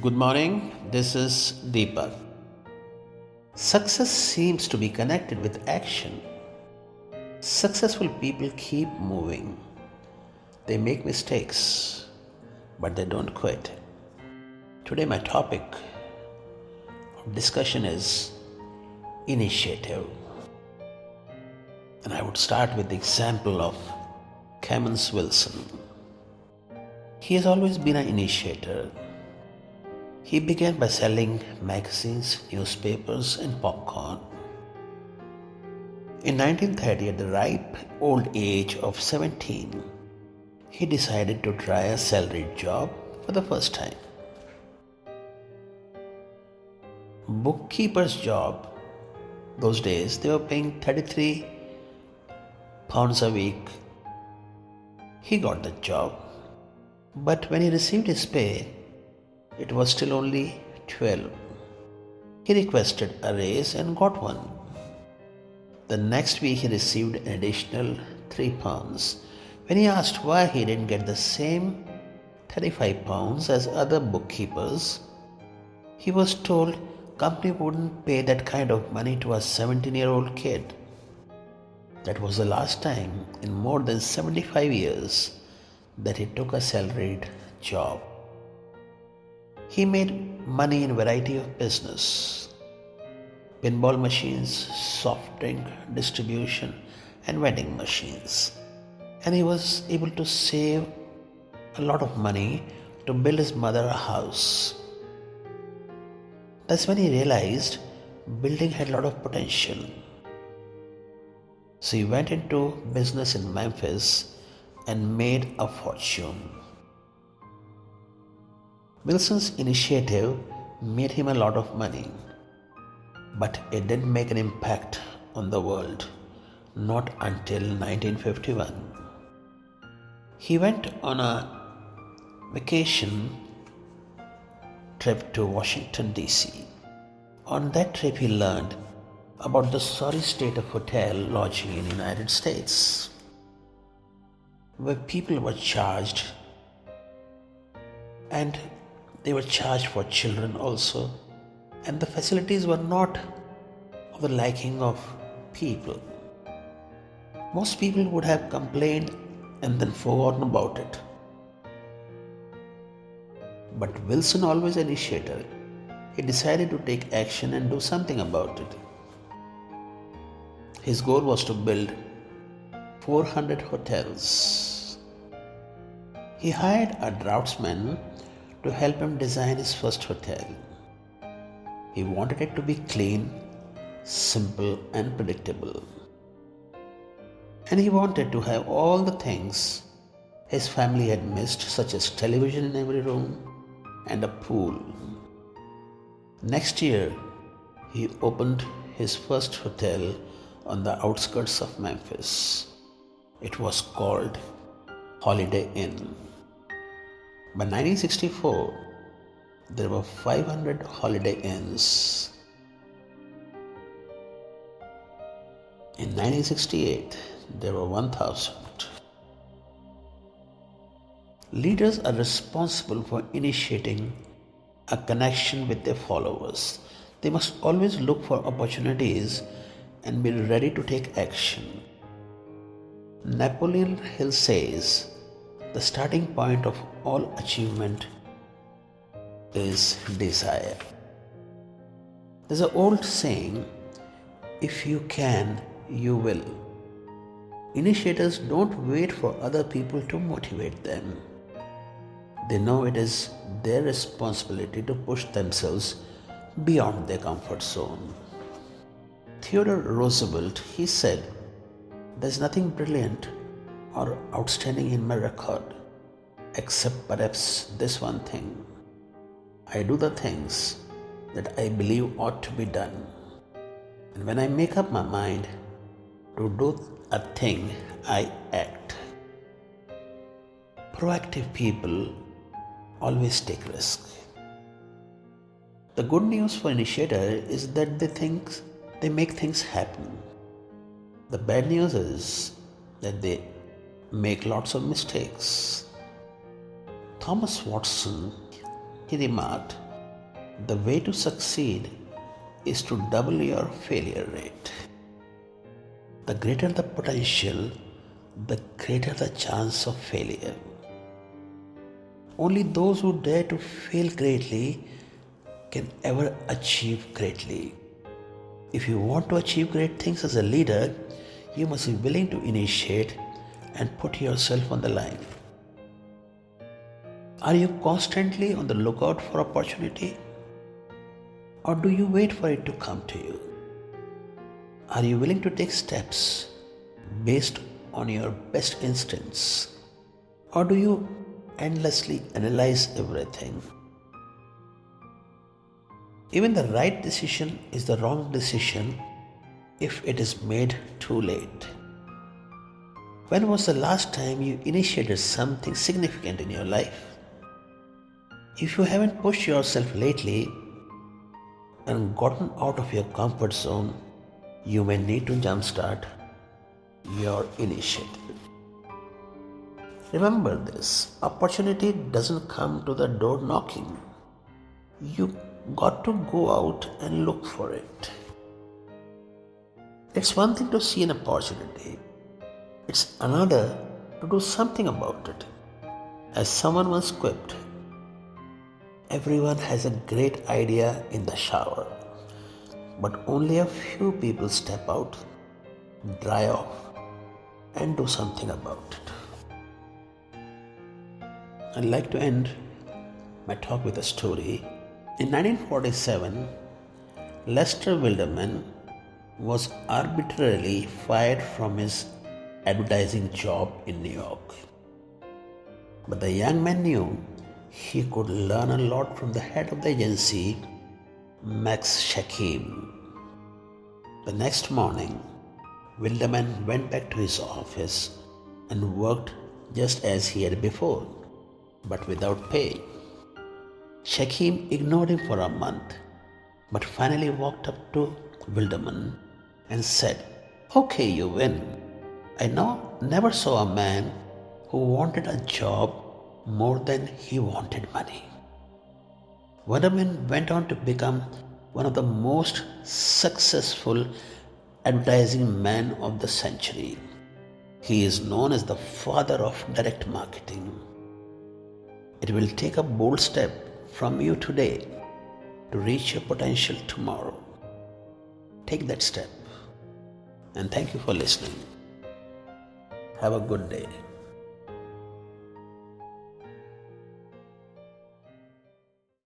Good morning, this is Deepak. Success seems to be connected with action. Successful people keep moving. They make mistakes, but they don't quit. Today, my topic of discussion is initiative. And I would start with the example of Clemens Wilson. He has always been an initiator. He began by selling magazines, newspapers, and popcorn. In 1930, at the ripe old age of 17, he decided to try a salaried job for the first time. Bookkeeper's job, those days they were paying 33 pounds a week. He got the job, but when he received his pay, it was still only 12. He requested a raise and got one. The next week he received an additional 3 pounds. When he asked why he didn't get the same 35 pounds as other bookkeepers, he was told company wouldn't pay that kind of money to a 17-year-old kid. That was the last time in more than 75 years that he took a salaried job. He made money in a variety of business: pinball machines, soft drink distribution, and vending machines. And he was able to save a lot of money to build his mother a house. That's when he realized building had a lot of potential. So he went into business in Memphis and made a fortune. Wilson's initiative made him a lot of money, but it didn't make an impact on the world, not until 1951. He went on a vacation trip to Washington, D.C. On that trip, he learned about the sorry state of hotel lodging in the United States, where people were charged, and they were charged for children also, and the facilities were not of the liking of people. Most people would have complained and then forgotten about it. But Wilson, always an initiator, he decided to take action and do something about it. His goal was to build 400 hotels. He hired a draftsman to help him design his first hotel. He wanted it to be clean, simple, and predictable. And he wanted to have all the things his family had missed, such as television in every room and a pool. Next year, he opened his first hotel on the outskirts of Memphis. It was called Holiday Inn. By 1964, there were 500 Holiday Inns. In 1968, there were 1,000. Leaders are responsible for initiating a connection with their followers. They must always look for opportunities and be ready to take action. Napoleon Hill says, the starting point of all achievement is desire. There's an old saying, if you can, you will. Initiators don't wait for other people to motivate them. They know it is their responsibility to push themselves beyond their comfort zone. Theodore Roosevelt, he said, there's nothing brilliant or outstanding in my record, except perhaps this one thing. I do the things that I believe ought to be done. And when I make up my mind to do a thing, I act. Proactive people always take risks. The good news for initiator is that they make things happen. The bad news is that they make lots of mistakes. Thomas Watson, he remarked, The way to succeed is to double your failure rate. The greater the potential, the greater the chance of failure. Only those who dare to fail greatly can ever achieve greatly. If you want to achieve great things as a leader, you must be willing to initiate and put yourself on the line. Are you constantly on the lookout for opportunity? Or do you wait for it to come to you? Are you willing to take steps based on your best instincts? Or do you endlessly analyze everything? Even the right decision is the wrong decision if it is made too late. When was the last time you initiated something significant in your life? If you haven't pushed yourself lately and gotten out of your comfort zone, you may need to jumpstart your initiative. Remember this, opportunity doesn't come to the door knocking. You got to go out and look for it. It's one thing to see an opportunity. It's another to do something about it. As someone once quipped, everyone has a great idea in the shower, but only a few people step out, dry off, and do something about it. I'd like to end my talk with a story. In 1947, Lester Wilderman was arbitrarily fired from his advertising job in New York. But the young man knew he could learn a lot from the head of the agency, Max Shakim. The next morning, Wilderman went back to his office and worked just as he had before, but without pay. Shakim ignored him for a month, but finally walked up to Wilderman and said, "Okay, you win. I never saw a man who wanted a job more than he wanted money." Wilderman went on to become one of the most successful advertising men of the century. He is known as the father of direct marketing. It will take a bold step from you today to reach your potential tomorrow. Take that step. And thank you for listening. Have a good day.